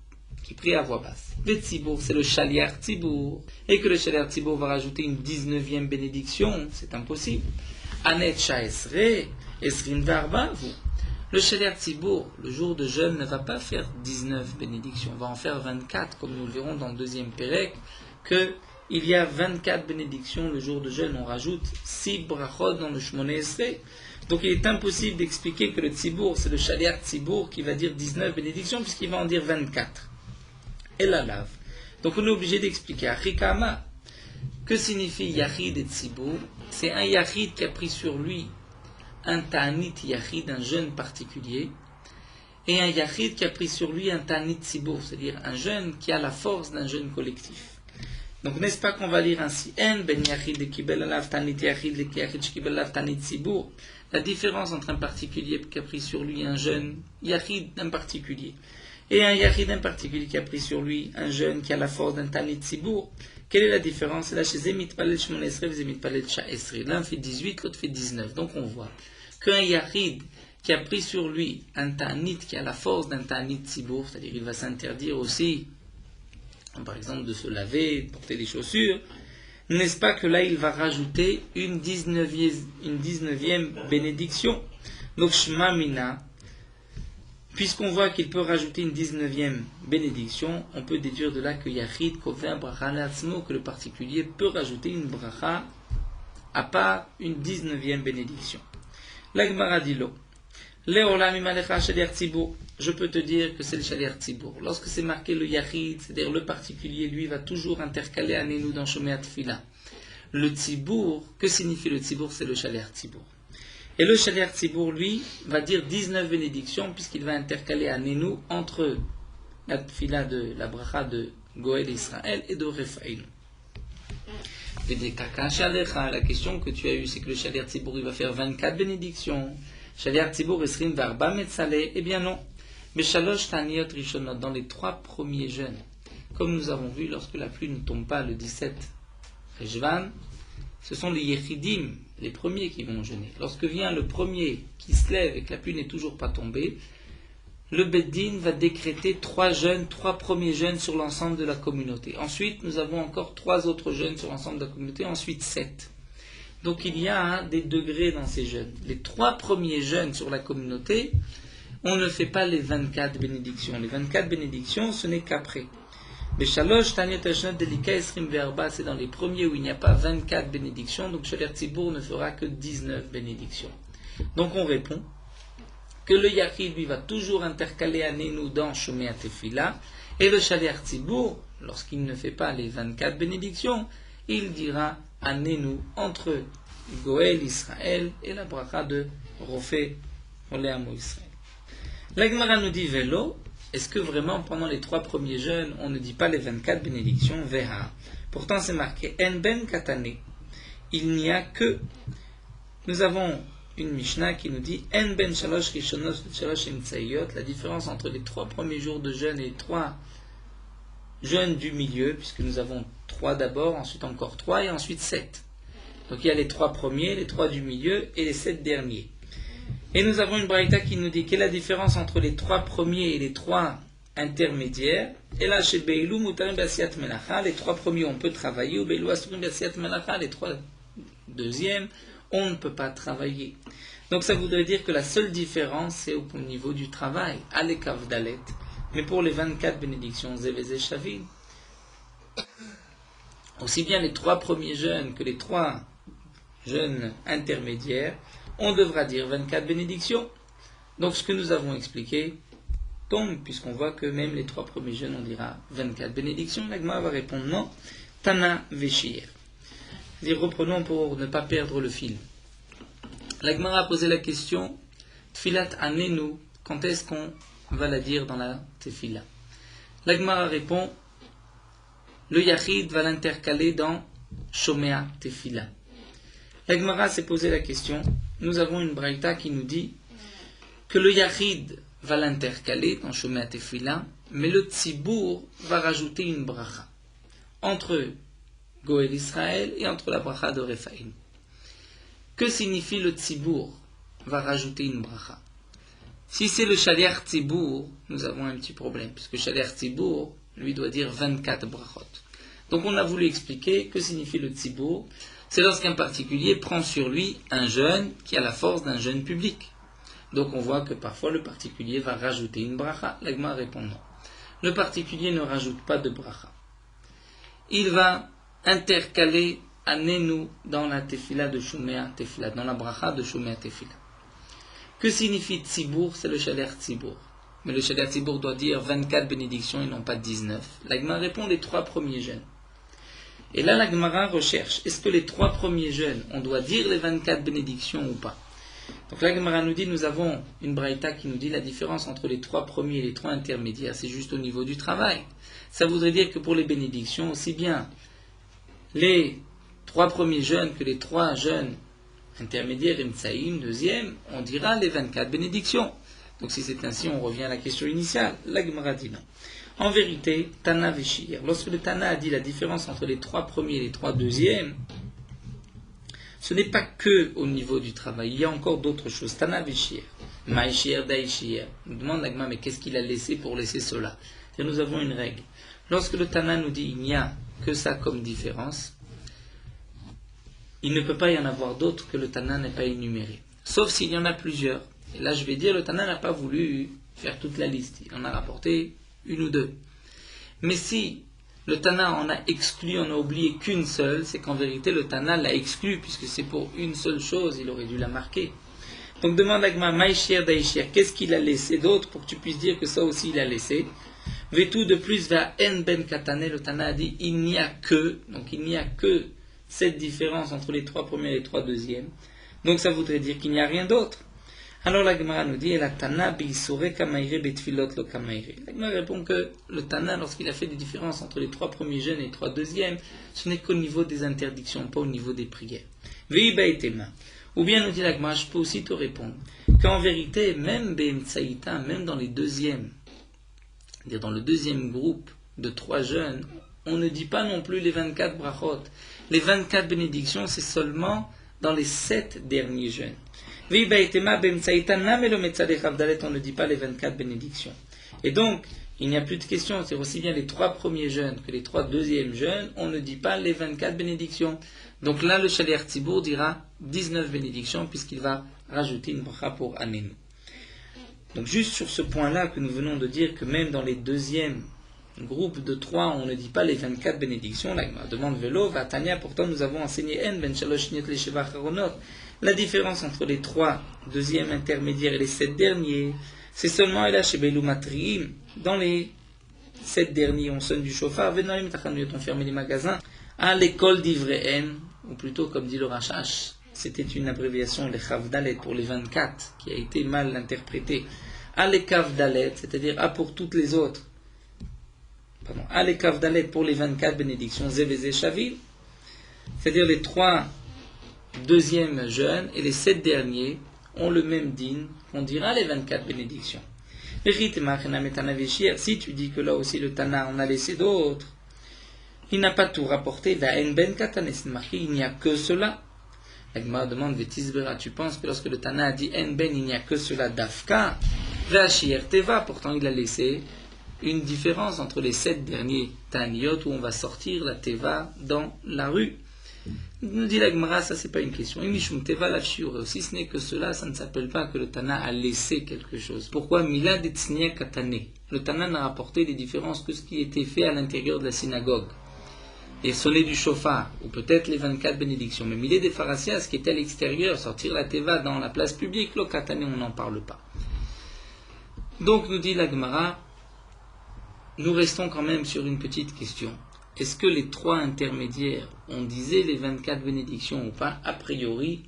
qui prie à voix basse. Le tzibour, c'est le shaliach tzibour. Et que le shaliach tzibour va rajouter une 19e bénédiction, c'est impossible. Anet shaesre, esrin varba, vous. Le shaliach tzibour, le jour de jeûne, ne va pas faire 19 bénédictions. On va en faire 24, comme nous le verrons dans le deuxième pérec, qu'il y a 24 bénédictions le jour de jeûne. On rajoute 6 brachot dans le shmoné esrei. Donc il est impossible d'expliquer que le tzibour, c'est le shaliach tzibour qui va dire 19 bénédictions, puisqu'il va en dire 24. Et la lave. Donc on est obligé d'expliquer. Achikama, que signifie yachid et tzibour? C'est un yachid qui a pris sur lui un ta'anit yachid, un jeûne particulier, et un yachid qui a pris sur lui un ta'anit tzibour, c'est-à-dire un jeûne qui a la force d'un jeûne collectif. Donc n'est-ce pas qu'on va lire ainsi En ben yachid kibel alav ta'anit yachid le yachid kibel alav ta'anit tzibour. La différence entre un particulier qui a pris sur lui un jeûne yachid d'un particulier et un yachid d'un particulier qui a pris sur lui un jeûne qui a la force d'un ta'anit tzibour, quelle est la différence? C'est là chez Zemit Palel Shmon Esrei, Zemit Palel Sha Esrei. L'un fait 18, l'autre fait 19. Donc on voit qu'un yachid qui a pris sur lui un ta'anit qui a la force d'un ta'anit tzibour, c'est-à-dire il va s'interdire aussi, par exemple, de se laver, de porter des chaussures, n'est-ce pas que là il va rajouter une 19e bénédiction? Donc Shma Mina, puisqu'on voit qu'il peut rajouter une 19e bénédiction, on peut déduire de là que Yachid, Kover, Bracha, Latzmo, que le particulier peut rajouter une bracha à part une 19e bénédiction. L'Agmara dit lo. Leolam imalecha shaliach tzibour. Je peux te dire que c'est le shaliach tzibour. Lorsque c'est marqué le Yachid, c'est-à-dire le particulier, lui, va toujours intercaler Anenu dans Shomei Tefila. Le tzibour, que signifie le tzibour? C'est le shaliach tzibour. Et le shaliach tzibour, lui, va dire 19 bénédictions, puisqu'il va intercaler Anenu entre la tefila de la bracha de Goël Israël et de Rephaïm. La question que tu as eue, c'est que le shaliach tzibour, il va faire 24 bénédictions. Shaliach tzibour esrim varba metzaleh. Eh bien non. Mais shalosh taniyot rishonot, dans les 3 premiers jeûnes, comme nous avons vu lorsque la pluie ne tombe pas le 17 Rejvan, ce sont les yechidim, les premiers qui vont jeûner. Lorsque vient le premier qui se lève et que la pluie n'est toujours pas tombée, le Beddin va décréter 3 premiers jeûnes sur l'ensemble de la communauté. Ensuite, nous avons encore 3 autres jeûnes sur l'ensemble de la communauté, ensuite 7. Donc il y a des degrés dans ces jeûnes. Les 3 premiers jeûnes sur la communauté, on ne fait pas les 24 bénédictions. Les 24 bénédictions, ce n'est qu'après. Mais Shalosh, Tanyot Hashnot, Delika, Esrim Verba, c'est dans les premiers où il n'y a pas 24 bénédictions, donc Shaliach Tzibour ne fera que 19 bénédictions. Donc on répond que le Yachid, lui, va toujours intercaler Anenu dans Shomei Tefila, et le Shaliach Tzibour, lorsqu'il ne fait pas les 24 bénédictions, il dira Anenu entre Goël Israël et la bracha de Rophé Oléamo Israël. La Gemara nous dit Vélo. Est-ce que vraiment pendant les 3 premiers jeûnes, on ne dit pas les 24 bénédictions? Veha. Pourtant c'est marqué En ben katane. Il n'y a que. Nous avons une Mishnah qui nous dit En ben shalosh rishonos shalosh emtsayot. La différence entre les 3 premiers jours de jeûne et les 3 jeûnes du milieu, puisque nous avons 3 d'abord, ensuite encore 3 et ensuite 7. Donc il y a les 3 premiers, les 3 du milieu et les 7 derniers. Et nous avons une braïta qui nous dit quelle est la différence entre les 3 premiers et les 3 intermédiaires. Et là, chez Beilou, Mutarim Basiat Melacha, les 3 premiers on peut travailler, ou Beilou Asurim Basiat Melacha, les 3 deuxièmes on ne peut pas travailler. Donc ça voudrait dire que la seule différence c'est au niveau du travail, Alekav Dalet. Mais pour les 24 bénédictions, Zévézé Shavin, aussi bien les 3 premiers jeûnes que les 3 jeûnes intermédiaires, on devra dire 24 bénédictions. Donc ce que nous avons expliqué tombe, puisqu'on voit que même les 3 premiers jeûnes, on dira 24 bénédictions. L'Agma va répondre non. Tana Veshir. C'est-à-dire, reprenons pour ne pas perdre le fil. L'Agma a posé la question Tfilat Anenu, quand est-ce qu'on va la dire dans la Tefila? L'Agma répond le Yachid va l'intercaler dans Shomea Tefila. L'Agmara s'est posé la question. Nous avons une braïta qui nous dit que le Yachid va l'intercaler dans Shomei Tefila, mais le Tzibour va rajouter une bracha entre Goël Israël et entre la bracha de Rephaïm. Que signifie le Tzibour va rajouter une bracha? Si c'est le Shaliach Tzibour, nous avons un petit problème, puisque Shaliach Tzibour, lui, doit dire 24 brachot. Donc on a voulu expliquer que signifie le Tzibour. C'est lorsqu'un particulier prend sur lui un jeûne qui a la force d'un jeûne public. Donc on voit que parfois le particulier va rajouter une bracha. L'Agma répond non. Le particulier ne rajoute pas de bracha. Il va intercaler Anenu dans la tefila de Shumea Tefila, dans la bracha de Shumea Tefila. Que signifie Tzibour? C'est le Shaliach Tzibour. Mais le Shaliach Tzibour doit dire 24 bénédictions et non pas 19. L'Agma répond les 3 premiers jeûnes. Et là, la Gemara recherche, est-ce que les 3 premiers jeûnes, on doit dire les 24 bénédictions ou pas? Donc la Gemara nous dit, nous avons une braïta qui nous dit la différence entre les 3 premiers et les 3 intermédiaires, c'est juste au niveau du travail. Ça voudrait dire que pour les bénédictions, aussi bien les 3 premiers jeûnes que les 3 jeûnes intermédiaires et Mtsaïm, deuxième, on dira les 24 bénédictions. Donc si c'est ainsi, on revient à la question initiale. La Gemara dit non. En vérité, Tana Veshir, lorsque le Tana a dit la différence entre les 3 premiers et les 3 deuxièmes, ce n'est pas que au niveau du travail, il y a encore d'autres choses. Tana Veshir, Maïshir, Daïshir. On demande l'Agma, mais qu'est-ce qu'il a laissé pour laisser cela? Et nous avons une règle. Lorsque le Tana nous dit il n'y a que ça comme différence, il ne peut pas y en avoir d'autres que le Tana n'est pas énuméré. Sauf s'il y en a plusieurs. Et là, je vais dire, le Tana n'a pas voulu faire toute la liste. Il en a rapporté une ou deux. Mais si le Tana en a exclu, on a oublié qu'une seule, c'est qu'en vérité, le Tana l'a exclu, puisque c'est pour une seule chose, il aurait dû la marquer. Donc demande à Gma, Maïshir, Daïshir, qu'est-ce qu'il a laissé d'autre pour que tu puisses dire que ça aussi il a laissé? Vetou de plus vers En Ben Katane, le Tana a dit, il n'y a que, donc il n'y a que cette différence entre les 3 premiers et les 3 deuxièmes. Donc ça voudrait dire qu'il n'y a rien d'autre. Alors la Gemara nous dit, la Tana bi'isure kamaire betfilot lo kamaire. La Gemara répond que le Tana, lorsqu'il a fait des différences entre les 3 premiers jeûnes et les 3 deuxièmes, ce n'est qu'au niveau des interdictions, pas au niveau des prières. Veiba etema. Ou bien nous dit la Gemara, je peux aussi te répondre, qu'en vérité, même Be'emtsaïta, même dans les deuxièmes, c'est-à-dire dans le deuxième groupe de 3 jeûnes, on ne dit pas non plus les 24 brachot. Les 24 bénédictions, c'est seulement dans les 7 derniers jeûnes. On ne dit pas les 24 bénédictions. Et donc, il n'y a plus de question, c'est aussi bien les 3 premiers jeûnes que les 3 deuxièmes jeûnes, on ne dit pas les 24 bénédictions. Donc là, le Shaliach Tzibour dira 19 bénédictions, puisqu'il va rajouter une bracha pour Anenu. Donc juste sur ce point-là que nous venons de dire que même dans les deuxièmes groupes de 3, on ne dit pas les 24 bénédictions. La demande Velo, Vatania, pourtant nous avons enseigné En Ben Shalosh Niet Le Sheva Charonot. La différence entre les 3 deuxièmes intermédiaires et les 7 derniers, c'est seulement Ela Shebeilu Matriim. Dans les 7 derniers, on sonne du chauffard, Venoim Tachanuyot, on ferme les magasins. À l'école d'Ivréen, ou plutôt comme dit le Rachash, c'était une abréviation, les Chavdalet pour les 24, qui a été mal interprétée. À les Kavdalet, c'est-à-dire A pour toutes les autres. Pardon, à les Kavdalet pour les 24 bénédictions, Zévézé Shavil, c'est-à-dire les 3 deuxièmes jeûnes et les 7 derniers ont le même din qu'on dira les 24 bénédictions. Si tu dis que là aussi le Tana en a laissé d'autres, il n'a pas tout rapporté, il n'y a que cela. La Gemara demande, tu penses que lorsque le Tana a dit En Ben, il n'y a que cela d'Afka, pourtant il a laissé une différence entre les 7 derniers Taniyot où on va sortir la Teva dans la rue. Nous dit la Gemara, ça c'est pas une question. Si ce n'est que cela, ça ne s'appelle pas que le Tana a laissé quelque chose. Pourquoi Milad et Tznia Katane? Le Tana n'a rapporté des différences que ce qui était fait à l'intérieur de la synagogue. Et sonner du chauffard, ou peut-être les 24 bénédictions. Mais Milad des Pharasias, ce qui était à l'extérieur, sortir la Teva dans la place publique, le Katane, on n'en parle pas. Donc nous dit la Gemara, nous restons quand même sur une petite question. Est-ce que les 3 intermédiaires, on disait les 24 bénédictions ou pas? A priori,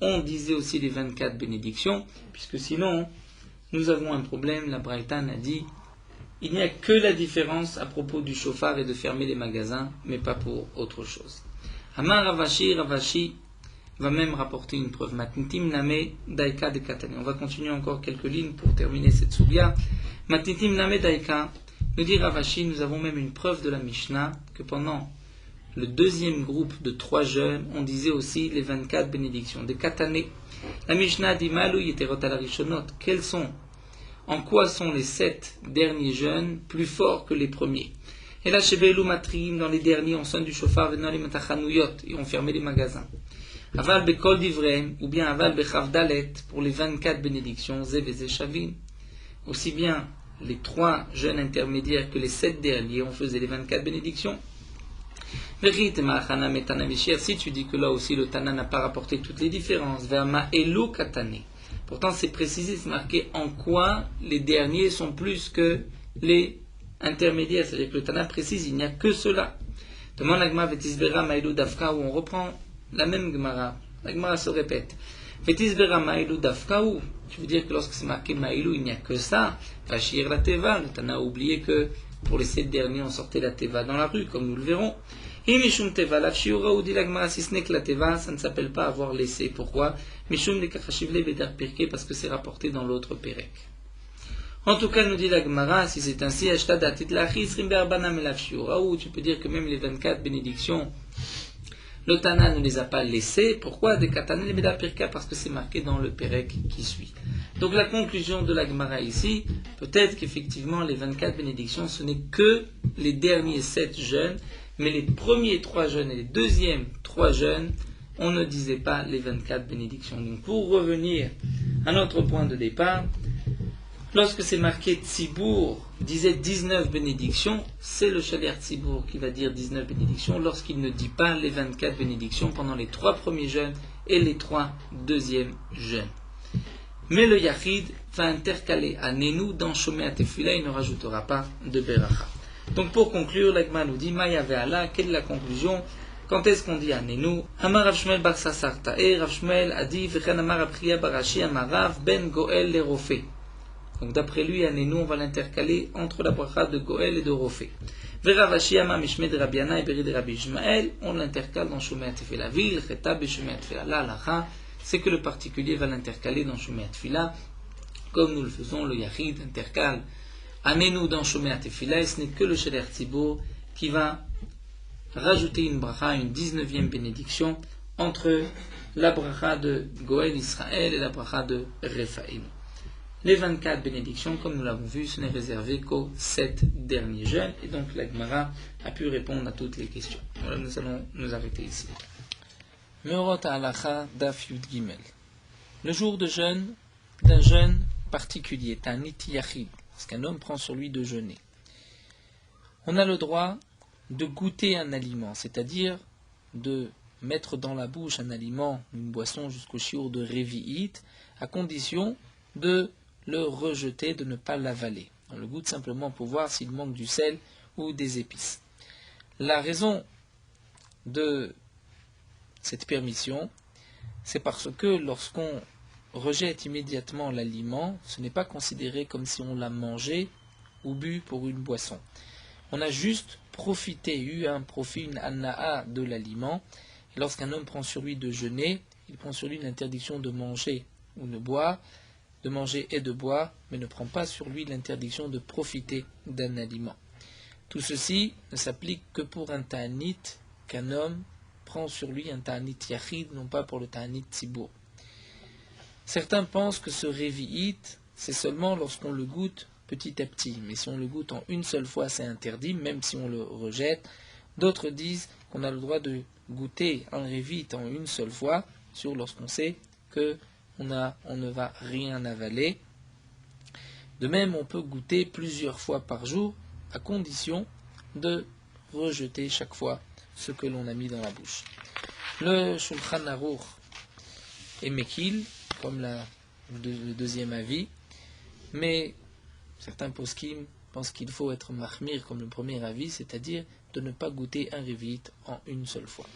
on disait aussi les 24 bénédictions, puisque sinon, nous avons un problème. La Braïtan a dit, il n'y a que la différence à propos du chauffard et de fermer les magasins, mais pas pour autre chose. Amar Ravashi va même rapporter une preuve. Matnitim Name Daika de Katane. On va continuer encore quelques lignes pour terminer cette soubia. Matnitim Name Daika. Nous dit Ravashi, nous avons même une preuve de la Mishnah que pendant le deuxième groupe de 3 jeûnes, on disait aussi les 24 bénédictions, des katané. La Mishnah dit Malou Yeterot ala Rishonot. Quelles sont En quoi sont les 7 derniers jeûnes plus forts que les premiers? Et là, chez Be'elu Matrim, dans les derniers, on sonne du chauffard, venant les matachanouyot, et on fermait les magasins. Aval Bekol Divrem, ou bien Aval Bechav Dalet, pour les 24 bénédictions, Zev et Shavin. Aussi bien les 3 jeûnes intermédiaires que les 7 derniers, on faisait les 24 bénédictions. Si tu dis que là aussi le Tana n'a pas rapporté toutes les différences, pourtant c'est précisé, c'est marqué en quoi les derniers sont plus que les intermédiaires, c'est-à-dire que le Tana précise, il n'y a que cela. Demande la Gemara Vetisbera Maïlou Dafka, où on reprend la même Gemara, la Gemara se répète. Vetisbera Maïlou Dafka, où tu veux dire que lorsque c'est marqué Maïlou, il n'y a que ça. Vachir la Teva, le Tana a oublié que pour les 7 derniers, on sortait la Teva dans la rue, comme nous le verrons. Mishum Teva, la Shiura, ou dit la Gemara, si ce n'est que la Teva, ça ne s'appelle pas avoir laissé. Pourquoi? Mishum de Kachashivle Bedar Pirke, parce que c'est rapporté dans l'autre Perek. En tout cas, nous dit la Gemara, si c'est ainsi, Ashtadatit Lachis Rimber Banam Elav Shiura, ou tu peux dire que même les 24 bénédictions, le Tana ne les a pas laissées. Pourquoi? De Katane le Bedar Pirka, parce que c'est marqué dans le Perek qui suit. Donc la conclusion de la Gemara ici, peut-être qu'effectivement les 24 bénédictions, ce n'est que les derniers 7 jeûnes, mais les premiers 3 jeûnes et les deuxièmes 3 jeûnes, on ne disait pas les 24 bénédictions. Donc pour revenir à notre point de départ, lorsque c'est marqué Tzibour disait 19 bénédictions, c'est le Shaliach Tzibour qui va dire 19 bénédictions lorsqu'il ne dit pas les 24 bénédictions pendant les 3 premiers jeûnes et les 3 deuxièmes jeûnes. Mais le Yachid va intercaler à Nenou dans Shomei Tefila, il ne rajoutera pas de Beracha. Donc pour conclure, l'Agma nous dit Maya ve'ala, quelle est la conclusion? Quand est-ce qu'on dit à Nenou? Amar Rav Shmuel bar Sasarta, et Rav Shmuel a dit Vechen Amar Apriya barashi Amarav ben Goel le Rofé. Donc d'après lui, à Nenou, on va l'intercaler entre la bracha de Goel et de Rofé. Veravashi Amar Mishmei de Rabiana et Beri de Rabbi Ishmael, on l'intercale dans Shomei Tefila. Vil Cheta Beshomei Tefila. La halacha, c'est que le particulier va l'intercaler dans Shomei Tefila, comme nous le faisons, le Yachid intercale Anenou dans Shomei Tefila, et ce n'est que le Shaliach Tzibour qui va rajouter une bracha, une 19e bénédiction, entre la bracha de Goel Israël et la bracha de Rephaïm. Les 24 bénédictions, comme nous l'avons vu, ce n'est réservé qu'aux 7 derniers jeûnes, et donc la Gemara a pu répondre à toutes les questions. Voilà, nous allons nous arrêter ici. Meorot halacha daf yud gimel. Le jour de jeûne d'un jeûne particulier, Tanit Yachid, parce qu'un homme prend sur lui de jeûner. On a le droit de goûter un aliment, c'est-à-dire de mettre dans la bouche un aliment, une boisson jusqu'au shiur de Revi'it, à condition de le rejeter, de ne pas l'avaler. On le goûte simplement pour voir s'il manque du sel ou des épices. La raison de cette permission, c'est parce que lorsqu'on rejette immédiatement l'aliment, ce n'est pas considéré comme si on l'a mangé ou bu pour une boisson. On a juste profité, eu un profit, une anna'a de l'aliment. Et lorsqu'un homme prend sur lui de jeûner, il prend sur lui l'interdiction de manger ou de boire, de manger et de boire, mais ne prend pas sur lui l'interdiction de profiter d'un aliment. Tout ceci ne s'applique que pour un ta'anit qu'un homme prend sur lui, un ta'anit yachid, non pas pour le ta'anit tzibour. Certains pensent que ce revi'it, c'est seulement lorsqu'on le goûte petit à petit, mais si on le goûte en une seule fois, c'est interdit, même si on le rejette. D'autres disent qu'on a le droit de goûter un revi'it en une seule fois, sur lorsqu'on sait que on ne va rien avaler. De même, on peut goûter plusieurs fois par jour, à condition de rejeter chaque fois ce que l'on a mis dans la bouche. Le Shulchan Aruch est Mekil, comme le deuxième avis, mais certains poskim pensent qu'il faut être mahmir comme le premier avis, c'est-à-dire de ne pas goûter un revi'it en une seule fois.